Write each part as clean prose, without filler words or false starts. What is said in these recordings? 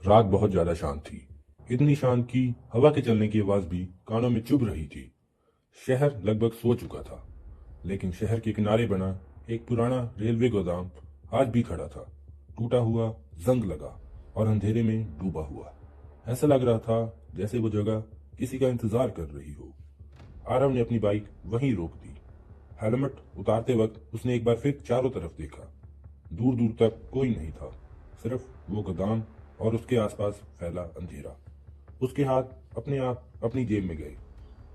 रात बहुत ज्यादा शांत थी। इतनी शांत कि हवा के चलने की आवाज भी कानों में चुभ रही थी। शहर लगभग सो चुका था, लेकिन शहर के किनारे बना एक पुराना रेलवे गोदाम आज भी खड़ा था, टूटा हुआ, जंग लगा और अंधेरे में डूबा हुआ। ऐसा लग रहा था जैसे वो जगह किसी का इंतजार कर रही हो। आरव ने अपनी बाइक वहीं रोक दी। हेलमेट उतारते वक्त उसने एक बार फिर चारों तरफ देखा। दूर दूर तक कोई नहीं था, सिर्फ वो गोदाम और उसके आसपास फैला अंधेरा। उसके हाथ अपने आप अपनी जेब में गए।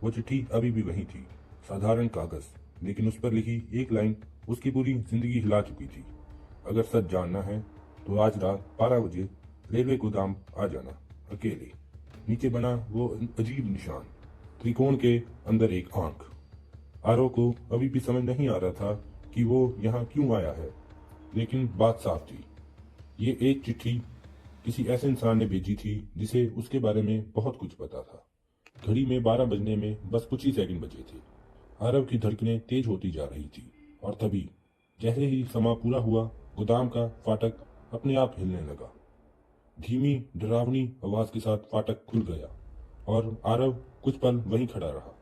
वो चिट्ठी अभी भी वही थी, साधारण कागज, लेकिन उस पर लिखी एक लाइन उसकी पूरी जिंदगी हिला चुकी थी। अगर सच जानना है तो आज रात 12 बजे रेलवे गोदाम आ जाना, अकेले। नीचे बना वो अजीब निशान, त्रिकोण के अंदर एक आंख। आरव को अभी भी समझ नहीं आ रहा था कि वो यहाँ क्यों आया है, लेकिन बात साफ थी। ये एक चिट्ठी किसी ऐसे इंसान ने भेजी थी जिसे उसके बारे में बहुत कुछ पता था। घड़ी में 12 बजने में बस कुछ ही सेकंड बचे थे। आरव की धड़कनें तेज होती जा रही थी और तभी जैसे ही समा पूरा हुआ, गोदाम का फाटक अपने आप हिलने लगा। धीमी डरावनी आवाज के साथ फाटक खुल गया और आरव कुछ पल वहीं खड़ा रहा।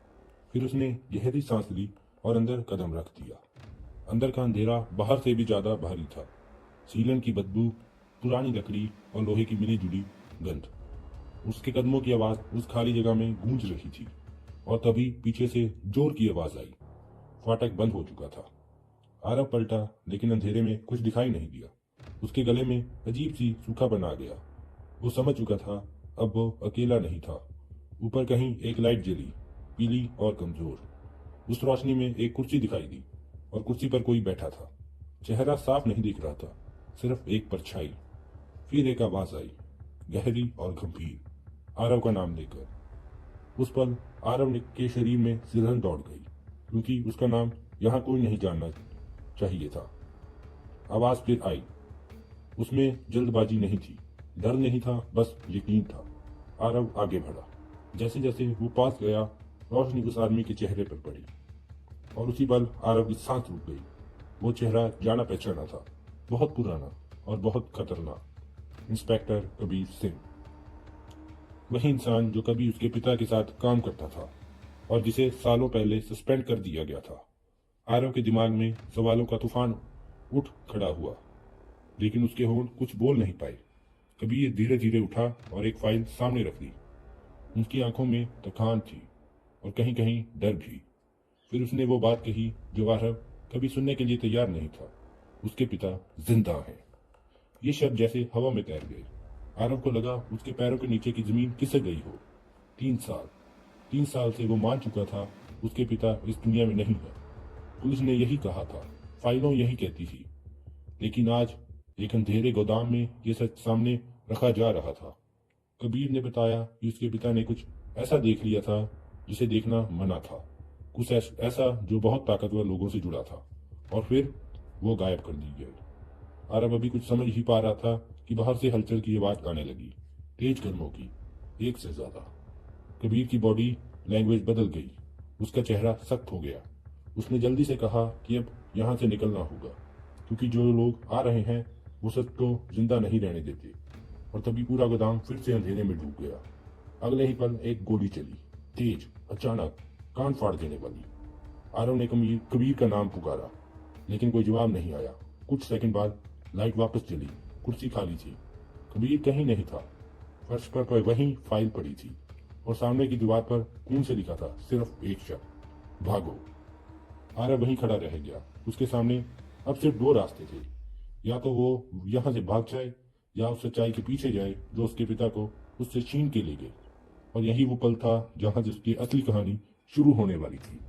फिर उसने गहरी सांस ली और अंदर कदम रख दिया। अंदर का अंधेरा बाहर से भी ज्यादा भारी था। सीलन की बदबू, पुरानी लकड़ी और लोहे की मिली जुली गंध। उसके कदमों की आवाज उस खाली जगह में गूंज रही थी और तभी पीछे से जोर की आवाज आई। फाटक बंद हो चुका था। आरव पलटा, लेकिन अंधेरे में कुछ दिखाई नहीं दिया। उसके गले में अजीब सी सूखापन आ गया। वो समझ चुका था अब वो अकेला नहीं था। ऊपर कहीं एक लाइट जली, पीली और कमजोर। उस रोशनी में एक कुर्सी दिखाई दी और कुर्सी पर कोई बैठा था। चेहरा साफ नहीं दिख रहा था, सिर्फ एक परछाई। फिर एक आवाज आई, गहरी और गंभीर, आरव का नाम लेकर। उस पल आरव के शरीर में सिरहन दौड़ गई, क्योंकि उसका नाम यहाँ कोई नहीं जानना चाहिए था। आवाज फिर आई। उसमें जल्दबाजी नहीं थी, डर नहीं था, बस यकीन था। आरव आगे बढ़ा। जैसे जैसे वो पास गया, रोशनी उस आदमी के चेहरे पर पड़ी और उसी पल आरव की सांस रुक गई। वो चेहरा जाना पहचाना था, बहुत पुराना और बहुत खतरनाक। इंस्पेक्टर कबीर सिंह, वही इंसान जो कभी उसके पिता के साथ काम करता था और जिसे सालों पहले सस्पेंड कर दिया गया था। आरव के दिमाग में सवालों का तूफान उठ खड़ा हुआ, लेकिन उसके होंठ कुछ बोल नहीं पाए। कबीर धीरे धीरे उठा और एक फाइल सामने रख दी। उनकी आंखों में थकान थी और कहीं कहीं डर भी। फिर उसने वो बात कही जो आरव कभी सुनने के लिए तैयार नहीं था। उसके पिता जिंदा हैं। ये शब्द जैसे हवा में तैर गए। आरव को लगा उसके पैरों के नीचे की जमीन खिसक गई हो। 3 साल से वो मान चुका था उसके पिता इस दुनिया में नहीं है। पुलिस ने यही कहा था, फाइलों यही कहती थी, लेकिन आज एक अंधेरे गोदाम में ये सच सामने रखा जा रहा था। कबीर ने बताया कि उसके पिता ने कुछ ऐसा देख लिया था जिसे देखना मना था, कुछ ऐसा जो बहुत ताकतवर लोगों से जुड़ा था, और फिर वो गायब कर दी गई। आरव अभी कुछ समझ ही पा रहा था कि बाहर से हलचल की आवाज आने लगी, तेज कदमों की, एक से ज्यादा। कबीर की बॉडी लैंग्वेज बदल गई, उसका चेहरा सख्त हो गया। उसने जल्दी से कहा कि अब यहाँ से निकलना होगा, क्योंकि जो लोग आ रहे हैं वो सच को जिंदा नहीं रहने देते। और तभी पूरा गोदाम फिर से अंधेरे में डूब गया। अगले ही पल एक गोली चली, तेज, अचानक, कान फाड़ देने वाली। आरव ने कबीर का नाम पुकारा, लेकिन कोई जवाब नहीं आया। कुछ सेकंड बाद लाइट वापस चली, कुर्सी खाली थी, कबीर कहीं नहीं था। फर्श पर वही फाइल पड़ी थी और सामने की दीवार पर खून से लिखा था सिर्फ एक शब्द, भागो। आरव वहीं खड़ा रह गया। उसके सामने अब सिर्फ 2 रास्ते थे, या तो वो यहाँ से भाग जाए या उस सच्चाई के पीछे जाए जो उसके पिता को उससे छीन के ले गए। और यही वो पल था जहां से उसकी असली कहानी शुरू होने वाली थी।